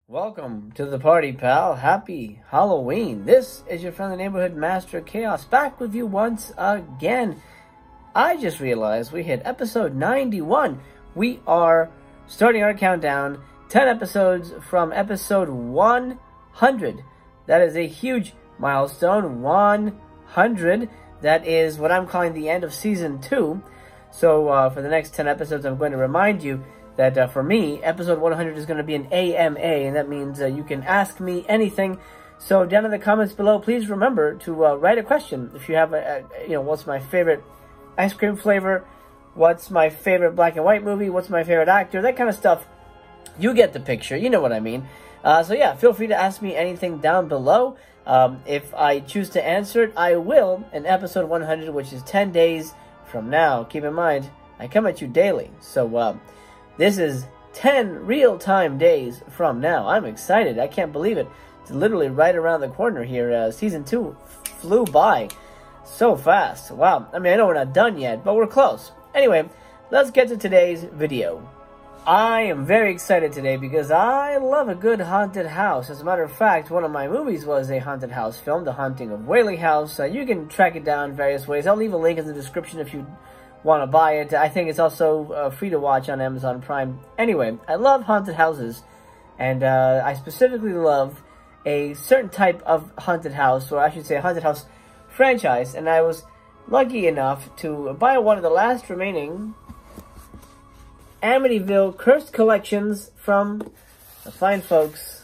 Welcome to the party, pal. Happy Halloween. This is your friendly neighborhood master Chaos, back with you once again. I just realized we hit episode 91. We are starting our countdown, 10 episodes from episode 100. That is a huge milestone, 100. That is what I'm calling the end of season 2. So for the next 10 episodes, I'm going to remind you that for me, episode 100 is going to be an AMA, and that means you can ask me anything. So down in the comments below, please remember to write a question. If you have what's my favorite ice cream flavor, what's my favorite black and white movie, what's my favorite actor, that kind of stuff. You get the picture, you know what I mean. So yeah, feel free to ask me anything down below. If I choose to answer it, I will in episode 100, which is 10 days from now. Keep in mind, I come at you daily. So this is 10 real-time days from now. I'm excited. I can't believe it. It's literally right around the corner here. Season 2 flew by so fast. Wow. I mean, I know we're not done yet, but we're close. Anyway, let's get to today's video. I am very excited today because I love a good haunted house. As a matter of fact, one of my movies was a haunted house film, The Haunting of Whaley House. You can track it down various ways. I'll leave a link in the description if you want to buy it. I think it's also free to watch on Amazon Prime. Anyway, I love haunted houses, and I specifically love a certain type of haunted house, or I should say a haunted house franchise, and I was lucky enough to buy one of the last remaining Amityville Cursed collections from the fine folks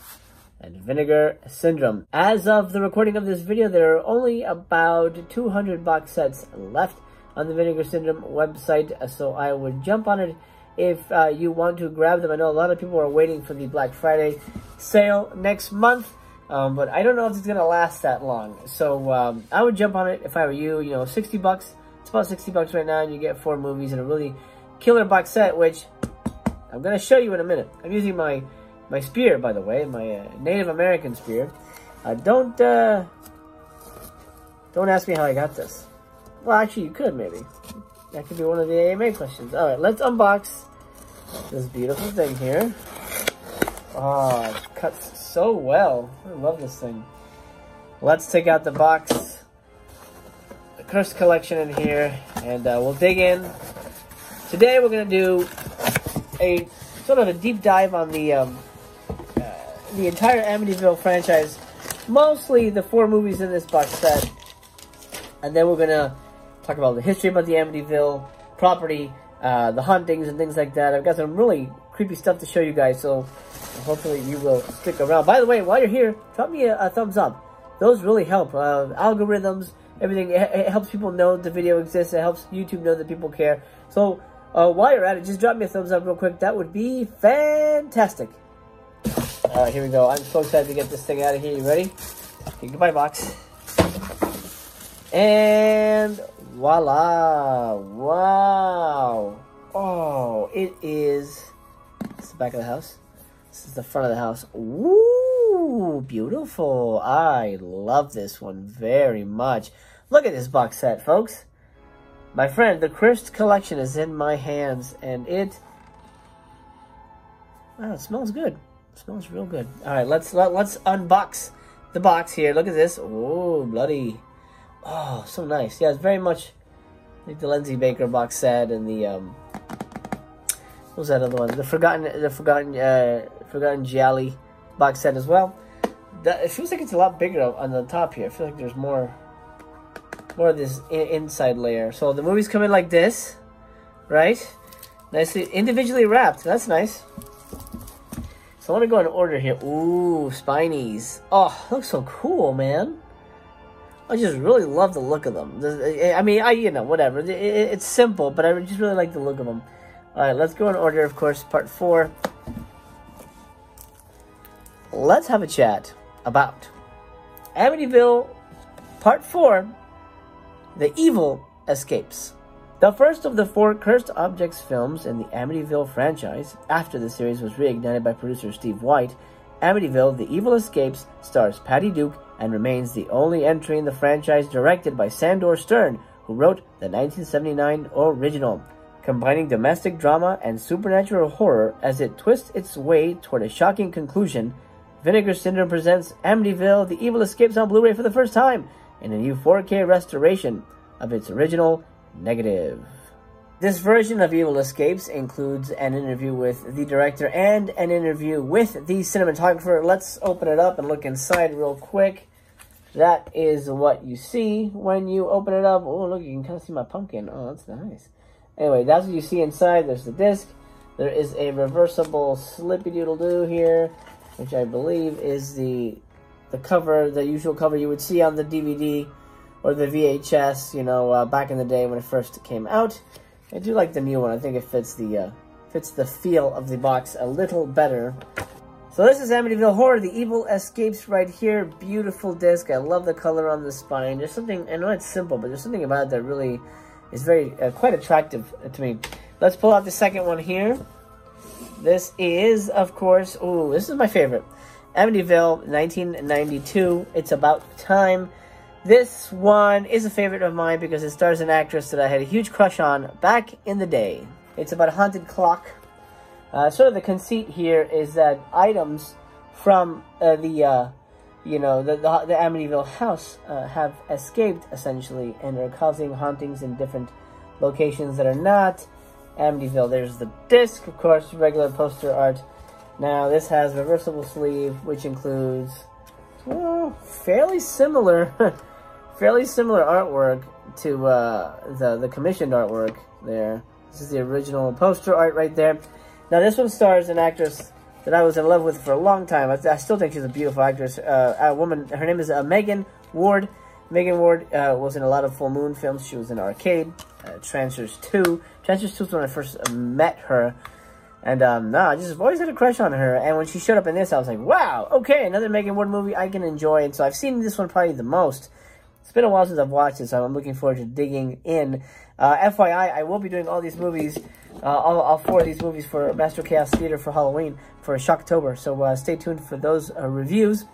at Vinegar Syndrome. As of the recording of this video, there are only about 200 box sets left on the Vinegar Syndrome website, so I would jump on it if you want to grab them. I know a lot of people are waiting for the Black Friday sale next month, but I don't know if it's going to last that long. So I would jump on it if I were you. You know, 60 bucks. It's about 60 bucks right now, and you get 4 movies and a really killer box set, which I'm going to show you in a minute. I'm using my spear, by the way, my Native American spear. Don't ask me how I got this. Well, actually, you could, maybe. That could be one of the AMA questions. All right, let's unbox this beautiful thing here. Oh, it cuts so well. I love this thing. Let's take out the box, the Cursed collection in here, and we'll dig in. Today, we're going to do a sort of a deep dive on the entire Amityville franchise, mostly the 4 movies in this box set, and then we're going to talk about the history about the Amityville property, the hauntings and things like that. I've got some really creepy stuff to show you guys, so hopefully you will stick around. By the way, while you're here, drop me a thumbs up. Those really help. Algorithms, everything, it helps people know the video exists. It helps YouTube know that people care. So while you're at it, just drop me a thumbs up real quick. That would be fantastic. All right, here we go. I'm so excited to get this thing out of here. You ready? Okay, goodbye, box. And voila! Wow! Oh, it is. This is the back of the house. This is the front of the house. Ooh, beautiful! I love this one very much. Look at this box set, folks. My friend, the Cursed collection is in my hands, and it. Wow, it smells good. It smells real good. All right, let's unbox the box here. Look at this. Oh, bloody. Oh, so nice. Yeah, it's very much like the Lindsay Baker box set and the what was that other one? The Forgotten Gialli box set as well. It feels like it's a lot bigger on the top here. I feel like there's more of this inside layer. So the movies come in like this, right? Nicely individually wrapped. That's nice. So I want to go in order here. Ooh, Spinies. Oh, looks so cool, man. I just really love the look of them. I mean, whatever. It's simple, but I just really like the look of them. All right, let's go in order, of course, part 4. Let's have a chat about Amityville part 4, The Evil Escapes. The first of the 4 Cursed Objects films in the Amityville franchise, after the series was reignited by producer Steve White, Amityville, The Evil Escapes stars Patty Duke and remains the only entry in the franchise directed by Sandor Stern, who wrote the 1979 original, combining domestic drama and supernatural horror as it twists its way toward a shocking conclusion. Vinegar Syndrome presents Amityville: The Evil Escapes on Blu-ray for the first time in a new 4K restoration of its original negative. This version of Evil Escapes includes an interview with the director and an interview with the cinematographer. Let's open it up and look inside real quick. That is what you see when you open it up. Oh, look, you can kind of see my pumpkin. Oh, that's nice. Anyway, that's what you see inside. There's the disc. There is a reversible slippy-doodle-doo here, which I believe is the cover, the usual cover you would see on the DVD or the VHS, you know, back in the day when it first came out. I do like the new one. I think it fits the feel of the box a little better. So this is Amityville Horror: The Evil Escapes right here. Beautiful disc. I love the color on the spine. There's something, I know it's simple, but there's something about it that really is very quite attractive to me. Let's pull out the second one here. This is, of course, ooh, this is my favorite. Amityville 1992. It's About Time. This one is a favorite of mine because it stars an actress that I had a huge crush on back in the day. It's about a haunted clock. Sort of the conceit here is that items from the Amityville house have escaped, essentially, and are causing hauntings in different locations that are not Amityville. There's the disc, of course, regular poster art. Now, this has reversible sleeve, which includes, well, fairly similar artwork to the commissioned artwork there. This is the original poster art right there. Now, this one stars an actress that I was in love with for a long time. I still think she's a beautiful actress. A woman, her name is Megan Ward. Megan Ward was in a lot of Full Moon films. She was in Arcade, Transfers 2. Transfers 2 was when I first met her. And, I just always had a crush on her. And when she showed up in this, I was like, wow, okay, another Megan Ward movie I can enjoy. And so I've seen this one probably the most. It's been a while since I've watched it, so I'm looking forward to digging in. FYI, I will be doing all these movies, all four of these movies for Master Chaos Theater for Halloween, for Shocktober. So stay tuned for those reviews.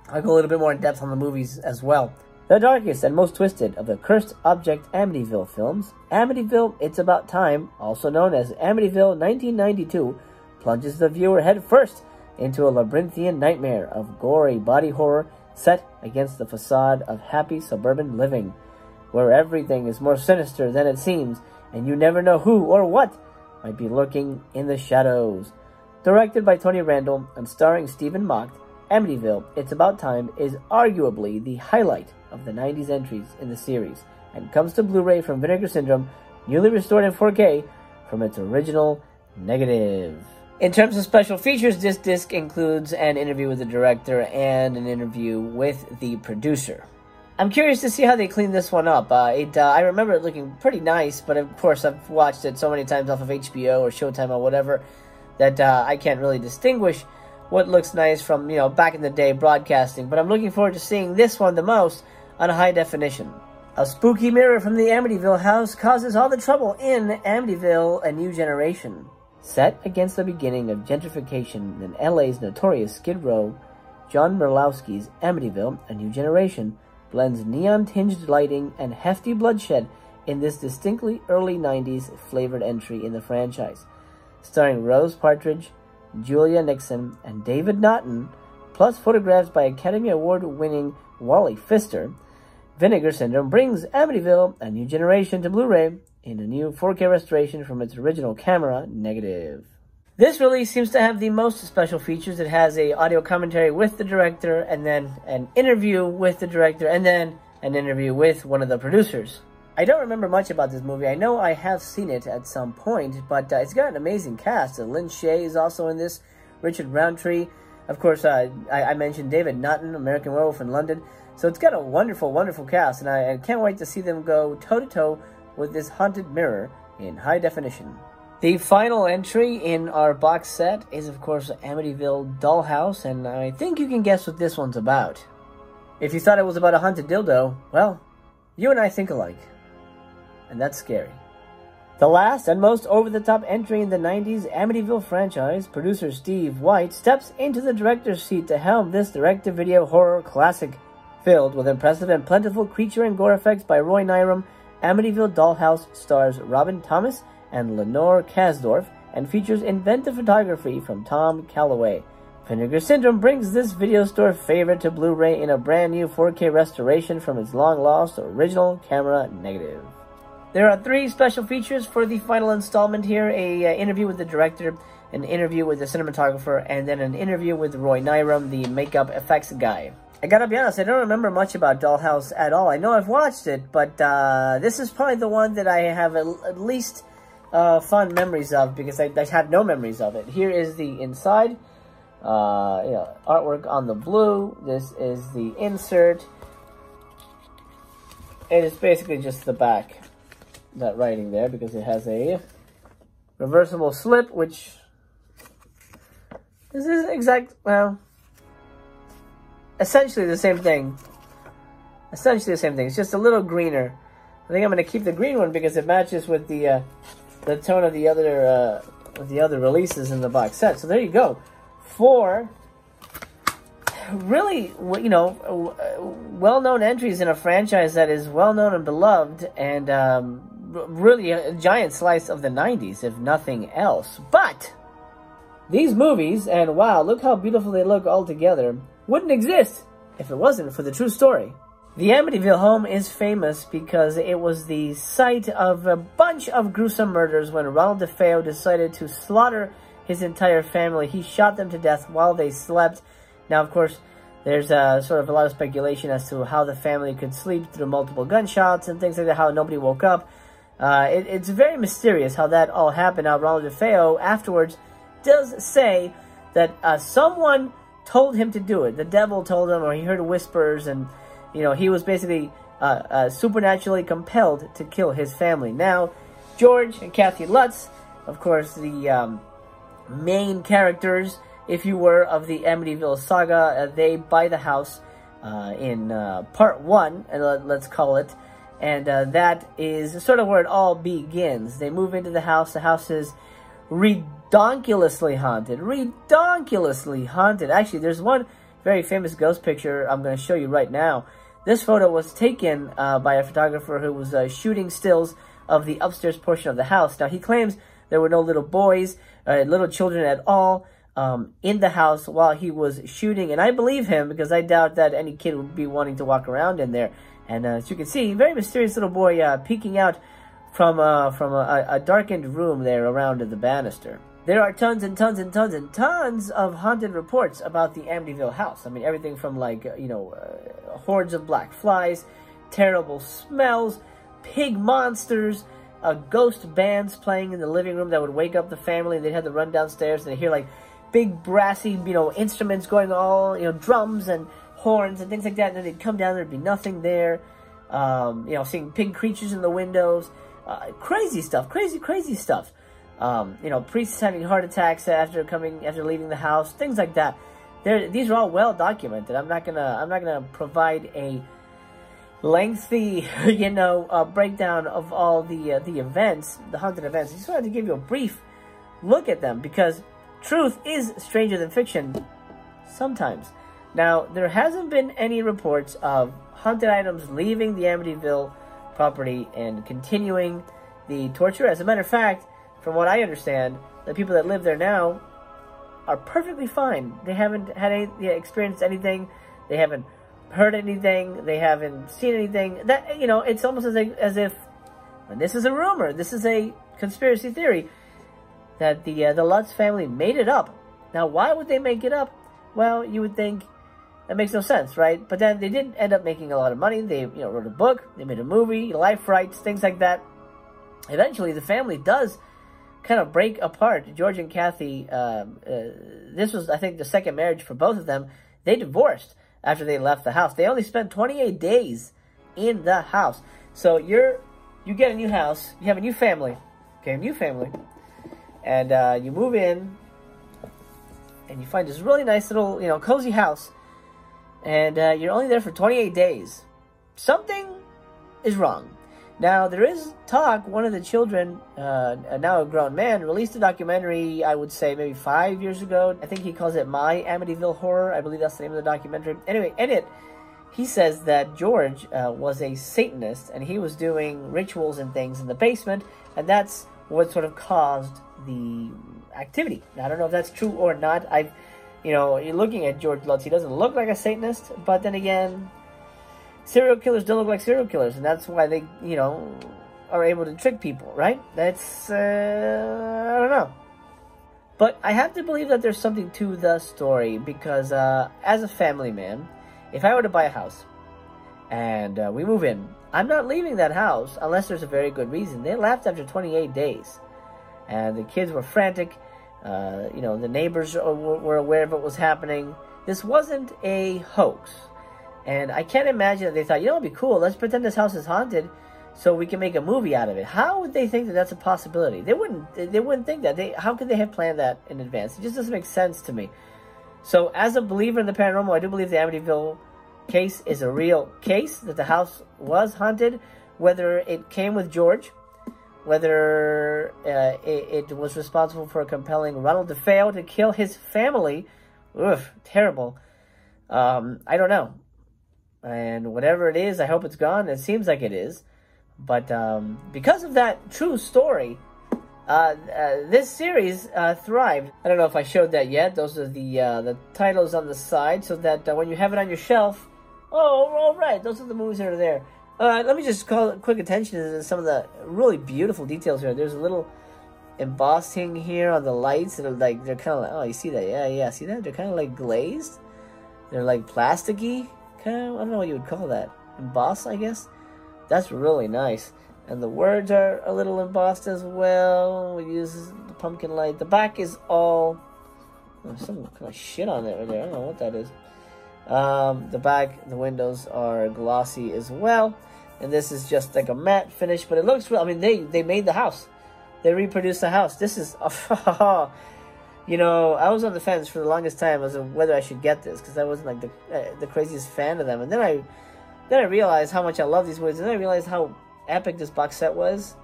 I'll go a little bit more in depth on the movies as well. The darkest and most twisted of the cursed object Amityville films, Amityville: It's About Time, also known as Amityville 1992, plunges the viewer headfirst into a labyrinthian nightmare of gory body horror set against the facade of happy suburban living, where everything is more sinister than it seems, and you never know who or what might be lurking in the shadows. Directed by Tony Randall and starring Stephen Mocht, Amityville: It's About Time is arguably the highlight of the 90s entries in the series, and comes to Blu-ray from Vinegar Syndrome, newly restored in 4K from its original negative. In terms of special features, this disc includes an interview with the director and an interview with the producer. I'm curious to see how they clean this one up. I remember it looking pretty nice, but of course I've watched it so many times off of HBO or Showtime or whatever that I can't really distinguish what looks nice from, you know, back in the day broadcasting. But I'm looking forward to seeing this one the most on high definition. A spooky mirror from the Amityville house causes all the trouble in Amityville: A New Generation. Set against the beginning of gentrification in LA's notorious Skid Row, John Merlowski's Amityville: A New Generation blends neon-tinged lighting and hefty bloodshed in this distinctly early 90s flavored entry in the franchise. Starring Rose Partridge, Julia Nixon, and David Naughton, plus photographs by Academy Award-winning Wally Pfister, Vinegar Syndrome brings Amityville: A New Generation to Blu-ray in a new 4K restoration from its original camera negative. This release seems to have the most special features. It has a audio commentary with the director, and then an interview with the director, and then an interview with one of the producers. I don't remember much about this movie. I know I have seen it at some point, but it's got an amazing cast. Lynn Shay is also in this, Richard Roundtree. Of course, I mentioned David Naughton, American Werewolf in London. So it's got a wonderful, wonderful cast, and I can't wait to see them go toe-to-toe with this haunted mirror in high definition. The final entry in our box set is, of course, Amityville Dollhouse, and I think you can guess what this one's about. If you thought it was about a haunted dildo, well, you and I think alike. And that's scary. The last and most over-the-top entry in the 90s Amityville franchise, producer Steve White steps into the director's seat to helm this direct-to-video horror classic. Filled with impressive and plentiful creature and gore effects by Roy Nyram, Amityville Dollhouse stars Robin Thomas and Lenore Kasdorf and features inventive photography from Tom Calloway. Vinegar Syndrome brings this video store favorite to Blu-ray in a brand new 4K restoration from its long-lost original camera negative. There are 3 special features for the final installment here. A interview with the director, an interview with the cinematographer, and then an interview with Roy Nyram, the makeup effects guy. I gotta be honest, I don't remember much about Dollhouse at all. I know I've watched it, but this is probably the one that I have at least fond memories of, because I have no memories of it. Here is the inside. Artwork on the blue. This is the insert. And it's basically just the back. That writing there, because it has a reversible slip, which this is essentially the same thing. Essentially the same thing. It's just a little greener. I think I'm going to keep the green one because it matches with the tone of the other releases in the box set. So there you go. 4 really, well-known entries in a franchise that is well-known and beloved, and really a giant slice of the 90s, if nothing else. But these movies, and wow, look how beautiful they look all together, wouldn't exist if it wasn't for the true story. The Amityville home is famous because it was the site of a bunch of gruesome murders when Ronald DeFeo decided to slaughter his entire family. He shot them to death while they slept. Now, of course, there's sort of a lot of speculation as to how the family could sleep through multiple gunshots and things like that, how nobody woke up. It's very mysterious how that all happened. Now, Ronald DeFeo afterwards does say that someone told him to do it. The devil told him, or he heard whispers, and he was basically supernaturally compelled to kill his family. Now, George and Kathy Lutz, of course, the main characters, if you were, of the Amityville saga, they buy the house in part 1, let's call it, and that is sort of where it all begins. They move into the house. The house is redonkulously haunted. Redonkulously haunted. Actually, there's one very famous ghost picture I'm going to show you right now. This photo was taken by a photographer who was shooting stills of the upstairs portion of the house. Now, he claims there were no little boys, little children at all in the house while he was shooting. And I believe him, because I doubt that any kid would be wanting to walk around in there. And as you can see, very mysterious little boy peeking out from a darkened room there around the banister. There are tons and tons and tons and tons of haunted reports about the Amityville house. I mean, everything from hordes of black flies, terrible smells, pig monsters, ghost bands playing in the living room that would wake up the family, and they'd have to run downstairs and they'd hear like big brassy, instruments going all, drums and horns and things like that, and then they'd come down, there'd be nothing there. Seeing pig creatures in the windows, crazy stuff, crazy stuff. Priests having heart attacks after leaving the house, things like that. These are all well documented. I'm not gonna provide a lengthy, breakdown of all the events, the haunted events. I just wanted to give you a brief look at them, because truth is stranger than fiction sometimes. Now, there hasn't been any reports of haunted items leaving the Amityville property and continuing the torture. As a matter of fact, from what I understand, the people that live there now are perfectly fine. They haven't had experienced anything. They haven't heard anything. They haven't seen anything. That it's almost as if, and this is a rumor, this is a conspiracy theory, that the Lutz family made it up. Now, why would they make it up? Well, you would think that makes no sense, right? But then they did end up making a lot of money. They wrote a book, they made a movie, life rights, things like that. Eventually, the family does kind of break apart. George and Kathy, this was, I think, the second marriage for both of them. They divorced after they left the house. They only spent 28 days in the house. So you get a new house, you have a new family, okay, a new family, and you move in, and you find this really nice little, cozy house, and you're only there for 28 days. Something is wrong. Now, there is talk, one of the children, now a grown man, released a documentary, I would say maybe 5 years ago. I think he calls it My Amityville Horror. I believe that's the name of the documentary. Anyway, in it, he says that George was a Satanist, and he was doing rituals and things in the basement, and that's what sort of caused the activity. Now, I don't know if that's true or not. I've You know, you're looking at George Lutz. He doesn't look like a Satanist, but then again, serial killers don't look like serial killers, and that's why they, you know, are able to trick people, right? That's, I don't know. But I have to believe that there's something to the story, because as a family man, if I were to buy a house, and we move in, I'm not leaving that house unless there's a very good reason. They left after 28 days, and the kids were frantic. You know, the neighbors were aware of what was happening. This wasn't a hoax. And I can't imagine that they thought, you know, it'd be cool. Let's pretend this house is haunted so we can make a movie out of it. How would they think that that's a possibility? They wouldn't think that. How could they have planned that in advance? It just doesn't make sense to me. So as a believer in the paranormal, I do believe the Amityville case is a real case, that the house was haunted, whether it came with George, whether it was responsible for compelling Ronald DeFeo to kill his family. Oof, terrible. I don't know. And whatever it is, I hope it's gone. It seems like it is. But because of that true story, this series thrived. I don't know if I showed that yet. Those are the titles on the side, so that when you have it on your shelf, oh, all right, those are the movies that are there. Let me just call quick attention to some of the really beautiful details here. There's a little embossing here on the lights that are like, they're kind of like, oh, you see that? Yeah, see that? They're kind of like glazed. They're like plasticky, kind of, I don't know what you would call that. Embossed, I guess. That's really nice. And the words are a little embossed as well. We use the pumpkin light. The back is all, there's some kind of shit on it right there. I don't know what that is. The back, the windows are glossy as well. And this is just like a matte finish, but it looks real. I mean, they made the house. They reproduced the house. This is, you know, I was on the fence for the longest time as to whether I should get this, because I wasn't like the craziest fan of them. And then I realized how much I love these movies, and then I realized how epic this box set was.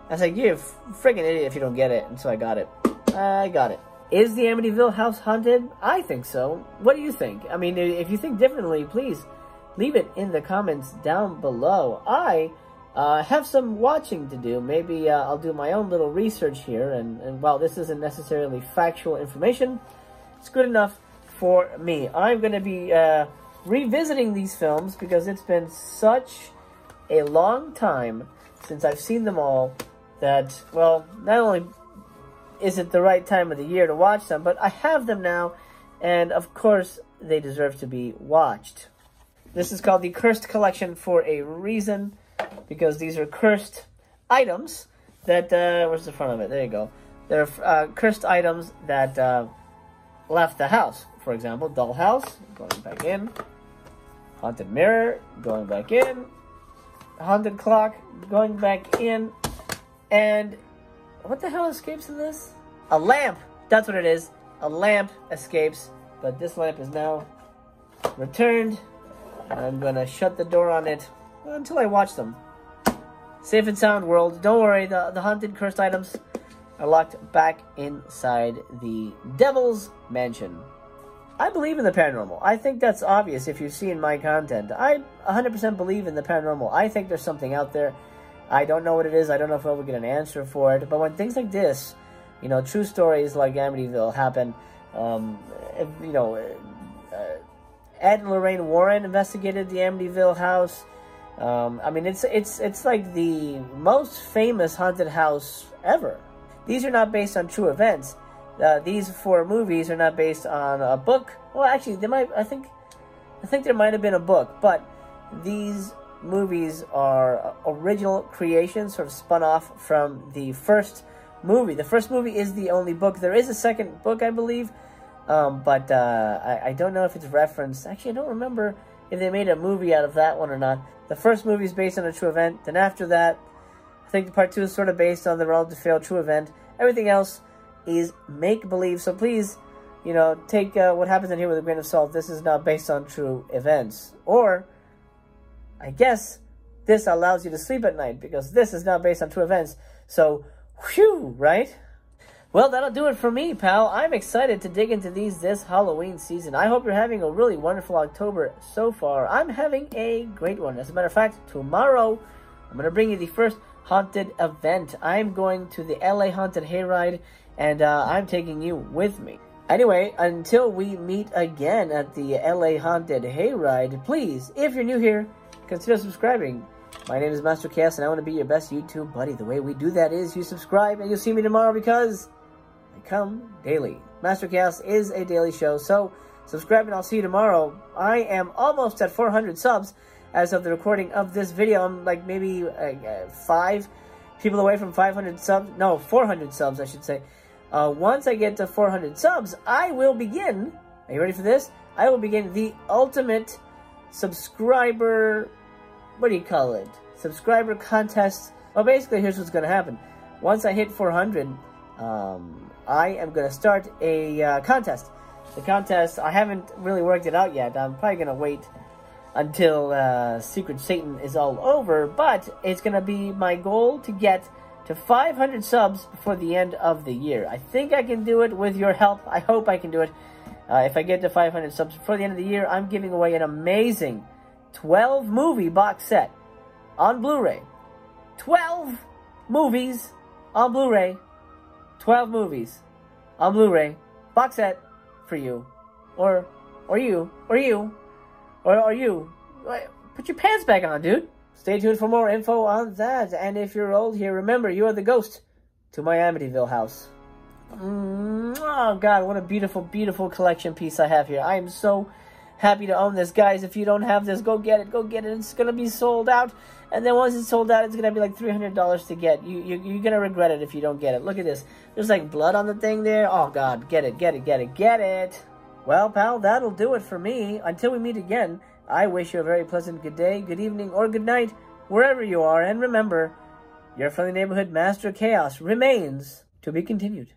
I was like, you're a friggin' idiot if you don't get it. And so I got it. I got it. Is the Amityville house haunted? I think so. What do you think? I mean, if you think differently, please leave it in the comments down below. I have some watching to do. Maybe I'll do my own little research here. And while this isn't necessarily factual information, it's good enough for me. I'm going to be revisiting these films because it's been such a long time since I've seen them all that, well, not only is it the right time of the year to watch them, but I have them now, and of course they deserve to be watched. This is called the Cursed Collection for a reason, because these are cursed items that, where's the front of it? There you go. They're cursed items that left the house. For example, dollhouse, going back in. Haunted mirror, going back in. Haunted clock, going back in. And what the hell escapes in this? A lamp! That's what it is. A lamp escapes, but this lamp is now returned. I'm gonna shut the door on it until I watch them. Safe and sound, world. Don't worry, the haunted cursed items are locked back inside the Devil's Mansion. I believe in the paranormal. I think that's obvious if you've seen my content. I 100% believe in the paranormal. I think there's something out there. I don't know what it is. I don't know if I'll ever get an answer for it. But when things like this, you know, true stories like Amityville happen, you know, Ed and Lorraine Warren investigated the Amityville house. I mean, it's like the most famous haunted house ever. These are not based on true events. These 4 movies are not based on a book. Well, actually, they might. I think there might have been a book, but these movies are original creations, sort of spun off from the first movie. The first movie is the only book. There is a second book, I believe, but I don't know if it's referenced. Actually, I don't remember if they made a movie out of that one or not. The first movie is based on a true event. Then after that, I think part 2 is sort of based on the Ronald DeFeo true event. Everything else is make-believe. So please, you know, take what happens in here with a grain of salt. This is not based on true events. Or, I guess, this allows you to sleep at night, because this is not based on true events. So, whew, right? Well, that'll do it for me, pal. I'm excited to dig into these this Halloween season. I hope you're having a really wonderful October so far. I'm having a great one. As a matter of fact, tomorrow, I'm going to bring you the first haunted event. I'm going to the LA Haunted Hayride, and I'm taking you with me. Anyway, until we meet again at the LA Haunted Hayride, please, if you're new here, consider subscribing. My name is Master Chaos, and I want to be your best YouTube buddy. The way we do that is you subscribe, and you'll see me tomorrow because I come daily. Master Chaos is a daily show, so subscribe and I'll see you tomorrow. I am almost at 400 subs as of the recording of this video. I'm like maybe 5 people away from 500 subs. No, 400 subs, I should say. Once I get to 400 subs, I will begin, are you ready for this? I will begin the ultimate subscriber, what do you call it? Subscriber contest. Well, basically, here's what's going to happen. Once I hit 400, I am going to start a contest. The contest, I haven't really worked it out yet. I'm probably going to wait until Secret Satan is all over, but it's going to be my goal to get to 500 subs before the end of the year. I think I can do it with your help. I hope I can do it. If I get to 500 subs before the end of the year, I'm giving away an amazing 12-movie box set on Blu-ray. 12 movies on Blu-ray. 12 movies on Blu-ray. Box set for you. Or you. Put your pants back on, dude. Stay tuned for more info on that. And if you're old here, remember, you are the ghost to my Amityville house. Oh, God, what a beautiful, beautiful collection piece I have here. I am so happy to own this. Guys, if you don't have this, go get it. Go get it. It's going to be sold out. And then once it's sold out, it's going to be like $300 to get. You're going to regret it if you don't get it. Look at this. There's like blood on the thing there. Oh, God, get it, get it, get it, get it. Well, pal, that'll do it for me. Until we meet again, I wish you a very pleasant good day, good evening, or good night, wherever you are. And remember, your friendly neighborhood Master Chaos remains to be continued.